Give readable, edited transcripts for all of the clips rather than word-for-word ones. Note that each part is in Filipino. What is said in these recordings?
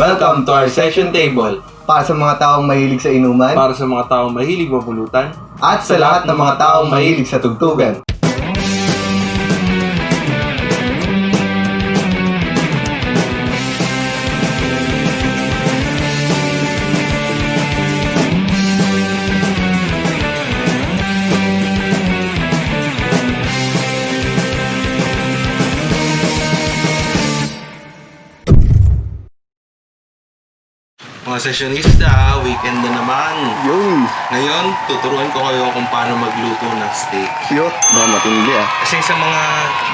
Welcome to our session table. Para sa mga taong mahilig sa inuman, Para sa mga taong mahilig mapulutan, at sa lahat ng mga taong mahilig sa tugtugan. mga sessionista, weekend na naman. Yun! Ngayon, tuturuan ko kayo kung paano magluto ng steak. Yun! Ba, matindi ah. Kasi sa mga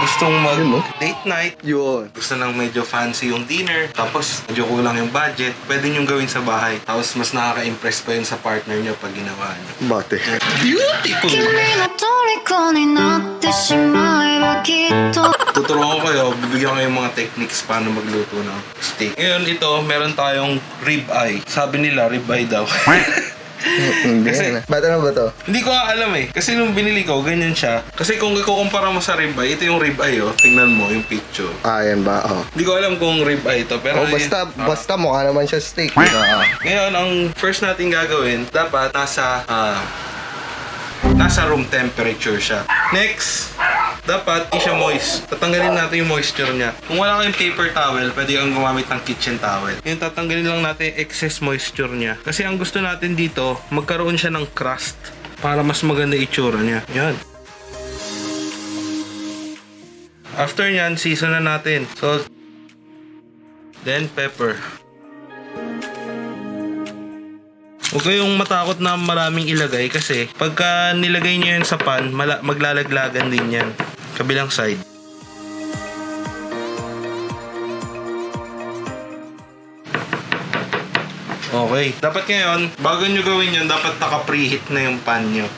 gustong Yun, no? mag-date night, Yun! gusto nang medyo fancy yung dinner, tapos medyo kulang yung budget, pwede nyo gawin sa bahay. Tapos mas nakaka-impress pa yun sa partner nyo pag ginawa nyo. Bate. Beautiful! 君の虜になってしまえばきっと Tuturuan ko kayo, bibigyan ko yung mga techniques paano magluto ng steak. Ngayon, ito, meron tayong ribeye. Sabi nila, ribeye daw. Hindi Kasi- na. Ba't ano ba to? Hindi ko alam eh. Kasi nung binili ko, ganyan siya. Kasi kung ikukumpara mo sa ribeye, ito yung ribeye oh. Tingnan mo yung picture. Ah, yan ba? Oh. Hindi ko alam kung ribeye ito, pero... Oh, basta, yun- basta mukha naman siya steak. Ngayon, ang first natin gagawin, dapat nasa room temperature siya. Next, dapat hindi siya moist. Tatanggalin natin yung moisture niya. Kung wala kayong paper towel, pwede kang gumamit ng kitchen towel. Yung tatanggalin lang natin yung excess moisture niya. Kasi ang gusto natin dito, magkaroon siya ng crust para mas maganda itsura niya. Yan. After nyan, season na natin. Salt. Then pepper. Huwag kayong matakot na maraming ilagay kasi pagka nilagay nyo yun sa pan, maglalaglagan din yan. Kabilang side. Okay. Dapat ngayon, bago nyo gawin yun, dapat naka-preheat na yung pan nyo.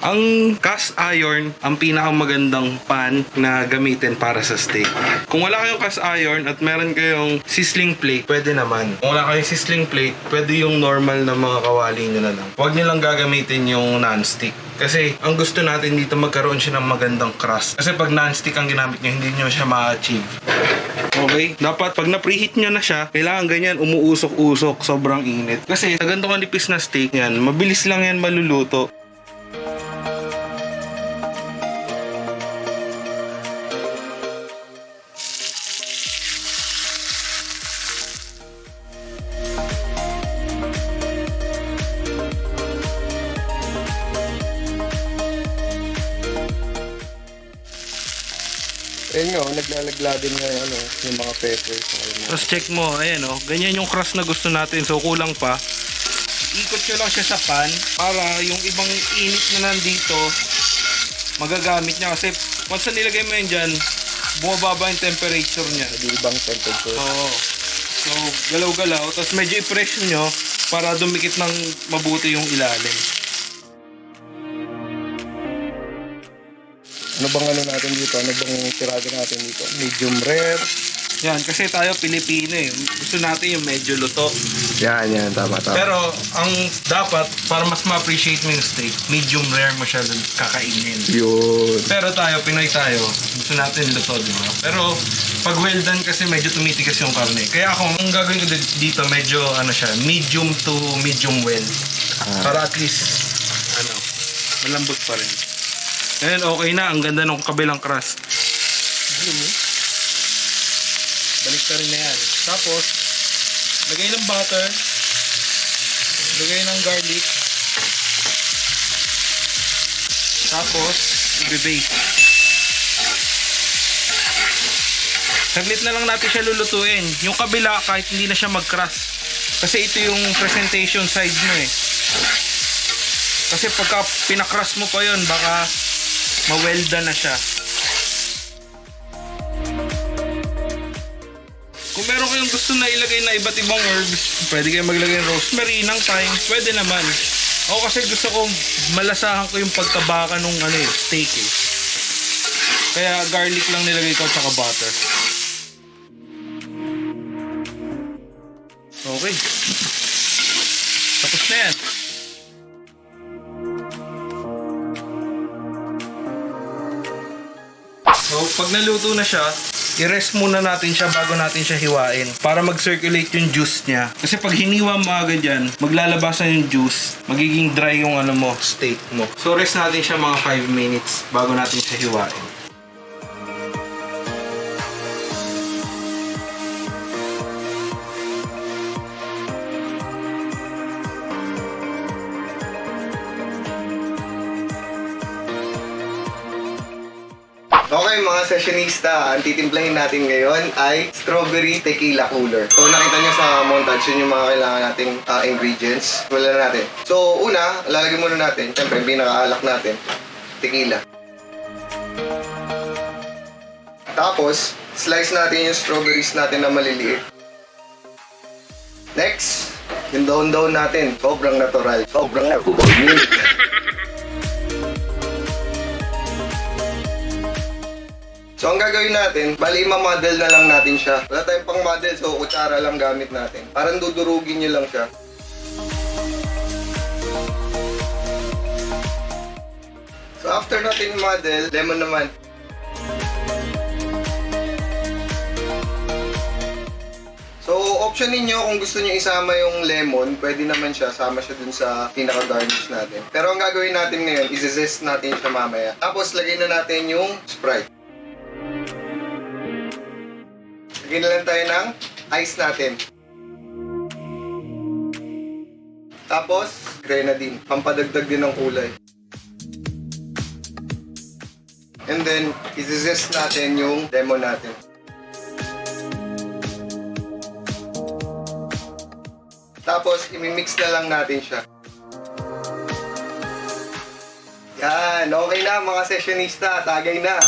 Ang cast iron, ang pinakamagandang pan na gamitin para sa steak. Kung wala kayong cast iron at meron kayong sizzling plate, pwede naman. Kung wala kayong sizzling plate, pwede yung normal na mga kawali nyo na lang. Huwag nyo lang gagamitin yung non-stick. Kasi ang gusto natin dito magkaroon siya ng magandang crust. Kasi pag non-stick ang ginamit nyo, hindi nyo siya ma-achieve. Okay? Dapat pag na-preheat nyo na siya, kailangan ganyan umuusok-usok, sobrang init. Kasi sa ganito kanipis na steak yan, mabilis lang yan maluluto. Ayun nga, naglalaglagan nga yung mga peppers. Tapos check mo, ayan o, ganyan yung crust na gusto natin, so kulang pa. Ikot nyo lang siya sa pan para yung ibang init na nandito magagamit niya. Kasi once na nilagay mo yun dyan, bumababa yung temperature niya. Ibang temperature. Oo. So, galaw-galaw, tapos medyo i-press nyo para dumikit ng mabuti yung ilalim. Ano bang natin dito? Ano bang tirada natin dito? Medium rare. Yan, kasi tayo Pilipino eh. Gusto natin yung medyo luto. Yan, tama. Pero, ang dapat, para mas ma-appreciate mo yung steak, medium rare mo siya kakainin. Yun. Pero tayo, Pinoy tayo, gusto natin luto, di ba? Pero, pag well done kasi medyo tumitigas yung karne. Kaya ako, ang gagawin ko dito, medyo, medium to medium well. Para at least, malambot pa rin. Ngayon, okay na. Ang ganda ng kabilang crust. Balik ka rin na yan. Tapos, lagay ng butter. Lagay ng garlic. Tapos, i-bake. Saglit na lang natin siya lulutuin. Yung kabila, kahit hindi na siya mag-crust. Kasi ito yung presentation side mo eh. Kasi pagka pinakras mo pa yun, baka ma-well-done na siya. Kung meron kayong gusto na ilagay na iba't ibang herbs, pwede kayong maglagay ng rosemary, ng thyme, pwede naman. Ako kasi gusto ko malasahan ko yung pagkabaka nung steak eh. Kaya garlic lang nilagay ko at saka butter. Okay. Tapos na yan. So, pag naluto na siya, i-rest muna natin siya bago natin siya hiwain para mag-circulate yung juice niya. Kasi pag hiniwa mo agad yan, maglalabasan yung juice, magiging dry yung steak mo. So rest natin siya mga 5 minutes bago natin siya hiwain. Okay mga sessionista, ang titimplahin natin ngayon ay strawberry tequila cooler. So nakita nyo sa montage, yun yung mga kailangan nating ingredients. Wala na natin. So una, lalagyan muna natin, siyempre pinakaalak natin, tequila. Tapos, slice natin yung strawberries natin na maliliit. Next, yung daon-daon natin, sobrang natural. Sobrang natural. So, ang gagawin natin, bali ma-model na lang natin siya. Wala tayong pang model, so kutsara lang gamit natin. Parang dudurugin nyo lang siya. So, after natin model, lemon naman. So, option ninyo kung gusto nyo isama yung lemon, pwede naman siya, sama siya dun sa pinaka-garnish natin. Pero ang gagawin natin ngayon, i-zest natin siya mamaya. Tapos, lagay na natin yung Sprite. Lagyan na lang tayo ng ice natin. Tapos, Grenadine. Pampadagdag din ng kulay. And then, i-zest natin yung lemon natin. Tapos, imimix na lang natin siya. Yan, okay na mga sessionista. Tagay na.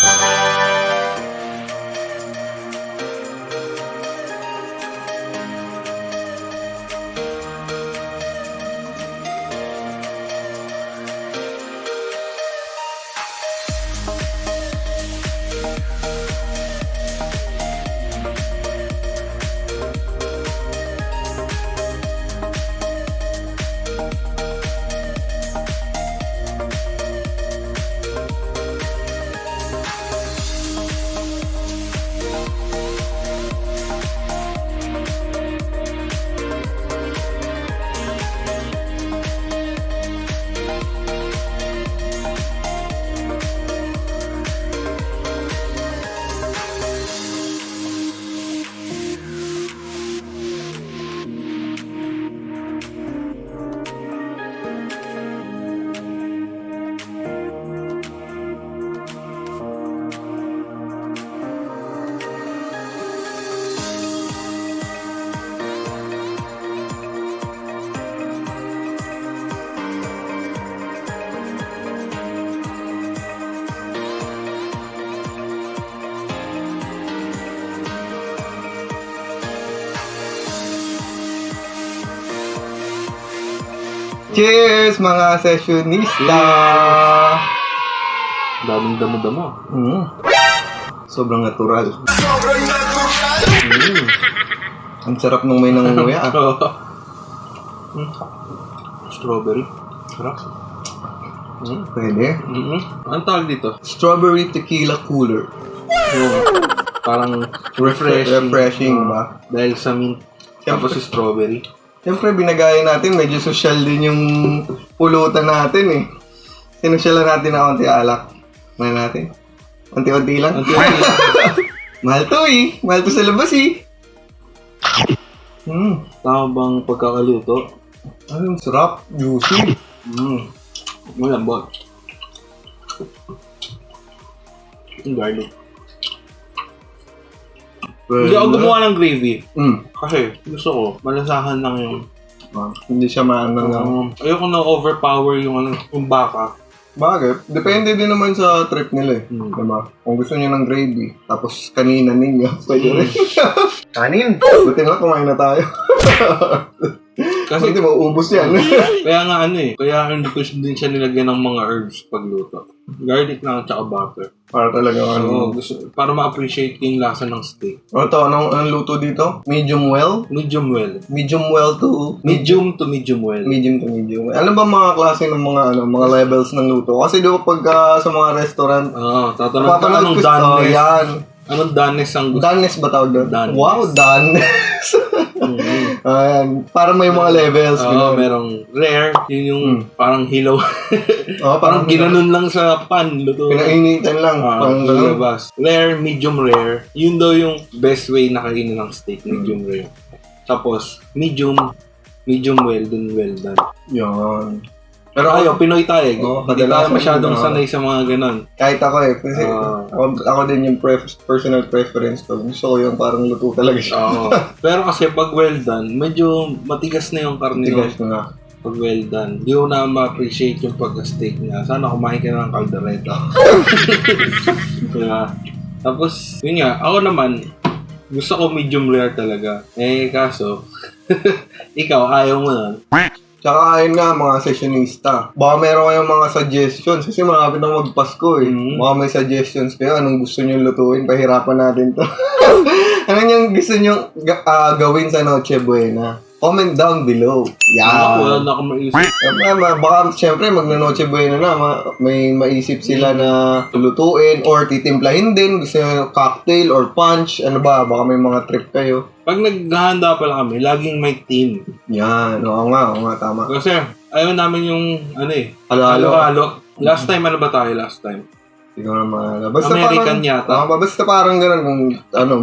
Cheers mga sessionista! Daming damo-damo. Sobrang natural. Ang sarap nung may nangunguya. Strawberry. Sarap. Pwede. Anong tawag dito? Strawberry tequila cooler. Parang Refreshing ba? Dahil sa mint. Tapos si strawberry. Siyempre, binagaya natin. Medyo social din yung pulutan natin eh. Sinusyalan natin na konti alak. Mahal natin. Unti-unti lang. Mahal to eh. Mahal to sa labas eh. Tama bang pagkakaluto? Ang sarap. Juicy. Malambot. Yung garlic. Hindi ako gumawa ng gravy. Kasi gusto ko, malasahan lang yung... hindi siya maano lang. Ayoko na overpower yung baka. Bakit? Depende din naman sa trip nila eh. Diba? Kung gusto niyo ng gravy, tapos kanina ninyo, pwede rin. Kanin! Buti nga, kumain na tayo. Kasi di ba, ubos yan. Kaya nga kaya hindi ko din siya nilagyan ng mga herbs pagluto. Garlic lang at saka butter. Para talaga para ma-appreciate yung lasa ng steak. Ito, anong luto dito? Medium well? Medium well. Medium well to... Medium to medium well. Medium to medium well. Ano ba mga klase ng mga levels ng luto? Kasi di ba pagka sa mga restaurant, tatanong ka anong doneness. Yan. Anong danes ang gusto? Danes ba tawag doon? Danes. Wow, danes. Ayan, parang may mga levels. Oo, merong rare. Yun yung parang hilaw. Parang ginanon lang sa pan. Luto. Pinainitan lang. Parang labas. Rare, medium rare. Yun daw yung best way na kainin ng steak. Medium rare. Tapos, medium well, then well done. Yun. Pero Pinoy tayo. Hindi tayo kadalasan masyadong sanay sa mga ganon. Kahit ako kasi ako din yung personal preference ko. Gusto ko yung parang luto talaga siya. Pero kasi pag well done, medyo matigas na yung karne. Matigas na. Pag well done, di ko na ma-appreciate yung pagka-steak niya. Sana kumain ka na ng caldereta. Diba? Tapos, yun nga, ako naman, gusto ko medium rare talaga. Kaso, ikaw, ayaw mo na. Tsaka ayun nga mga sessionista. Baka meron kayong mga suggestions kasi malapit na magpasko eh. Baka may suggestions kayo. Anong gusto nyo lutuin? Pahirapan natin to. Ano yung gusto nyo gawin sa Noche Buena? Comment down below. Yan. Wala na akong maisip. Baka syempre magna-Noche Buena na. May maisip sila na lutuin or titimplahin din. Gusto nyo cocktail or punch. Ano ba? Baka may mga trip kayo. Pag naghahanda pala kami, laging may team. Yan. Oo nga, tama. Kasi ayaw namin yung Halo-halo. Last time, ano ba tayo last time? Hindi ko na maalala. Basta American parang, yata. Basta parang gano'n kung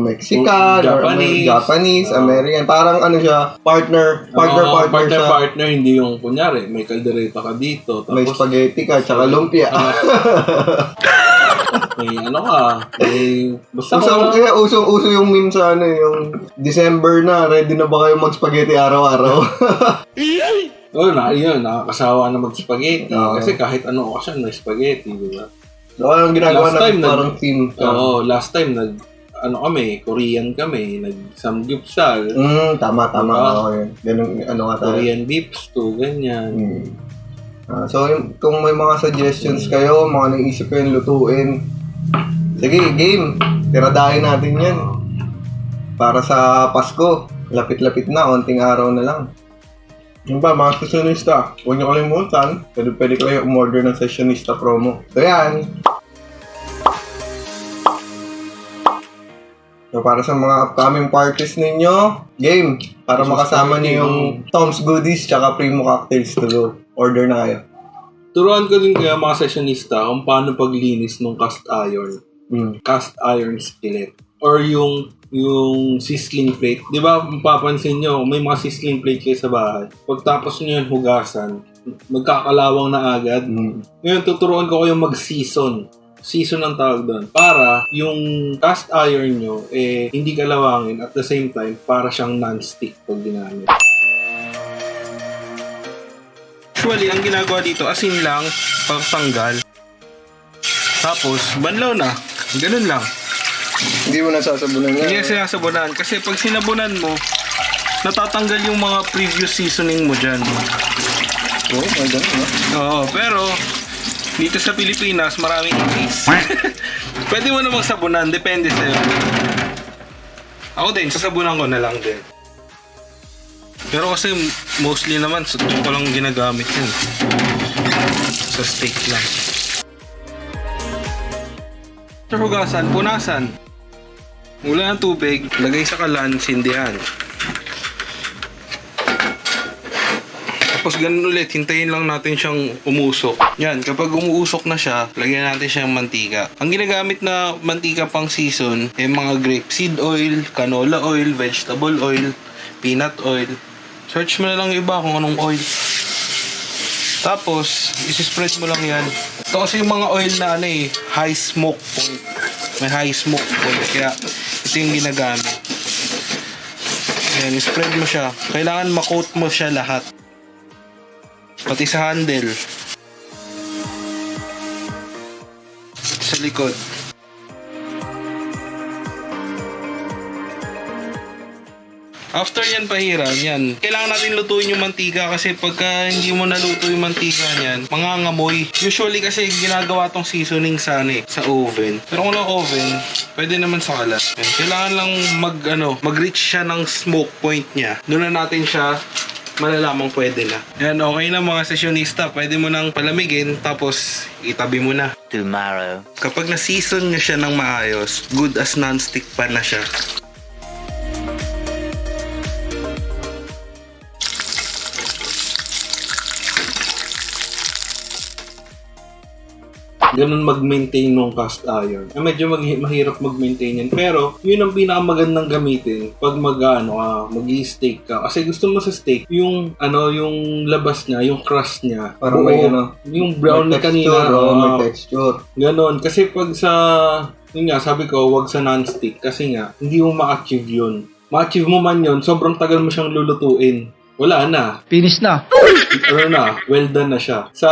Mexican, Japanese, American. Parang siya, partner siya. Hindi yung kunyari, may kaldereta ka dito. Tapos, May spaghetti ka, tsaka lumpia. May basta Uso yung meme sa yung December na, ready na ba kayo mag-spaghetti araw-araw? Yun, nakakasawa na mag-spaghetti. Kasi kahit ano okasyon, may spaghetti, di ba? So, anong ginagawa natin parang team? Last time, Korean kami, nag-samgyupsal. Tama. Ganun, nga tayo. Korean beef stew, ganyan. So, kung may mga suggestions kayo, mga naisip kayong lutuin, sige, game. Tiradahin natin yan. Para sa Pasko. Lapit-lapit na, onting araw na lang. Yung ba, mga sessionista, huwag nyo kalimutan, pwede kayo umorder ng sessionista promo. So yan. So para sa mga upcoming parties ninyo, game. Para makasama niyo yung tomsgoodies tsaka primoctgs to go. Order na kayo. Turuan ko din kaya mga sessionista kung paano paglinis ng cast iron. Cast iron skillet. Or yung sizzling plate. Di ba, mapapansin nyo, may mga sizzling plate kayo sa bahay. Pagtapos nyo yun hugasan, magkakalawang na agad. Ngayon, tuturuan ko kayong mag-season. Season ang tawag doon. Para yung cast iron nyo, hindi kalawangin at the same time, para siyang non-stick pag ginamit. Usually, ang ginagawa dito, asin lang, pagtanggal. Tapos, banlaw na. Ganun lang. Hindi mo nasasabunan yan. Hindi sinasabunan. Kasi pag sinabunan mo, natatanggal yung mga previous seasoning mo dyan. May ganun, no? Oo, pero dito sa Pilipinas, maraming case. Pwede mo namang sabunan, depende sa'yo. Ako din, sasabunan ko na lang din. Pero kasi mostly naman, sa ko lang ginagamit yun. Sa steak lang. Sa hugasan, punasan. Mula ng tubig, lagay sa kalan, sindihan. Tapos ganun ulit, hintayin lang natin siyang umusok. Yan, kapag umuusok na siya, lagyan natin siyang mantika. Ang ginagamit na mantika pang season, mga grapeseed oil, canola oil, vegetable oil, peanut oil. Search mo na lang iba kung anong oil. Tapos, isi-spread mo lang yan. Ito kasi yung mga oil na high smoke point. May high smoke point. Kaya, ito yung ginagamit. Ayan, spread mo siya. Kailangan ma-coat mo siya lahat. Pati sa handle. Sa likod. After yan pahiran, yan. Kailangan natin lutuin yung mantika kasi pagka hindi mo naluto yung mantika niyan, mangangamoy. Usually kasi ginagawa tong seasoning sa oven. Pero kung no oven, pwede naman sa kalan. Yan. Kailangan lang mag-reach siya ng smoke point niya. Doon na natin siya malalamang pwede na. Yan, okay na mga sessionista. Pwede mo nang palamigin, tapos itabi mo na. Tomorrow. Kapag na-season nyo siya ng maayos, good as non-stick pan na siya. Ganun mag-maintain ng cast iron. Medyo mahirap mag-maintain yan. Pero, yun ang pinakamagandang gamitin pag mag-i-steak ka. Kasi gusto mo sa steak, yung labas niya, yung crust niya. Parang may yung brown na kanina. May texture. Ganon. Kasi pag yun nga, sabi ko, wag sa non-stick. Kasi nga, hindi mo ma-achieve yun. Ma-achieve mo man yun, sobrang tagal mo siyang lulutuin. Wala na. Finish na. Well done na siya. Sa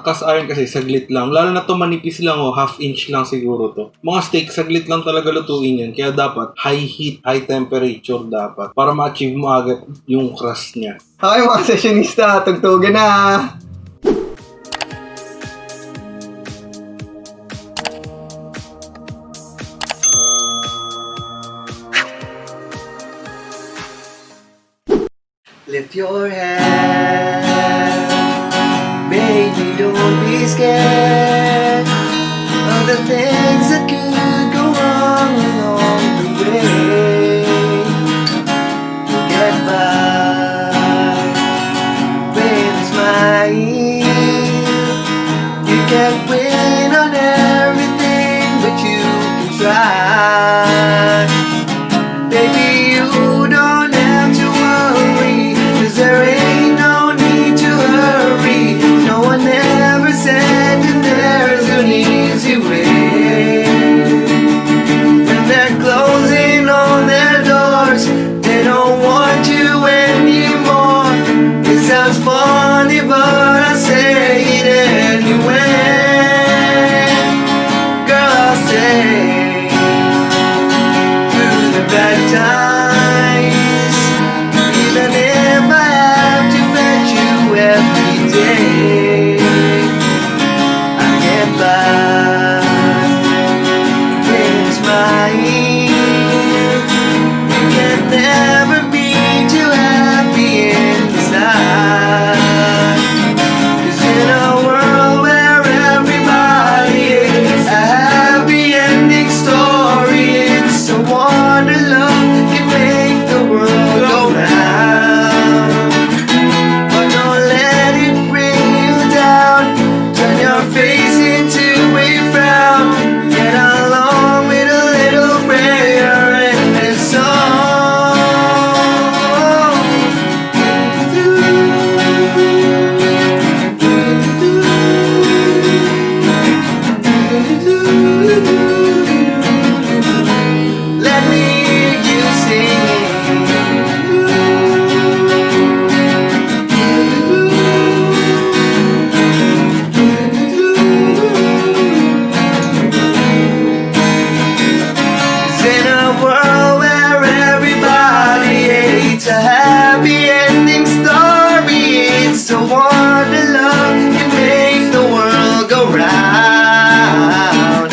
cast iron kasi, saglit lang. Lalo na to manipis lang, half inch lang siguro to. Mga steak, saglit lang talaga lutuin yan. Kaya dapat, high heat, high temperature dapat. Para ma-achieve mo agad yung crust niya. Okay mga sessionista, tugtugan na! Lift your head, baby, don't be scared of the things that could go wrong along the way. You'll get by with a smile. You can't win on everything, but you can try. Baby, you don't have to worry, 'cause there ain't no need to hurry. No one ever said that there's an easy way. When they're closing on their doors, they don't want you anymore. It sounds funny, but I say it anyway. Girl, I'll stay through the bad times, even if I have to fetch you every day. I get by with a smile. You can never be too happy inside. 'Cause in a world where everybody is a happy ending story, it's a wonder love can make the world go round. But don't let it bring you down. Turn your face into a frown. Get along with a little prayer and this song. Let me hear you in a world where everybody hates a happy ending story, it's a wonder love can make the world go round.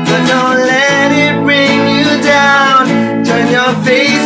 But don't let it bring you down. Turn your face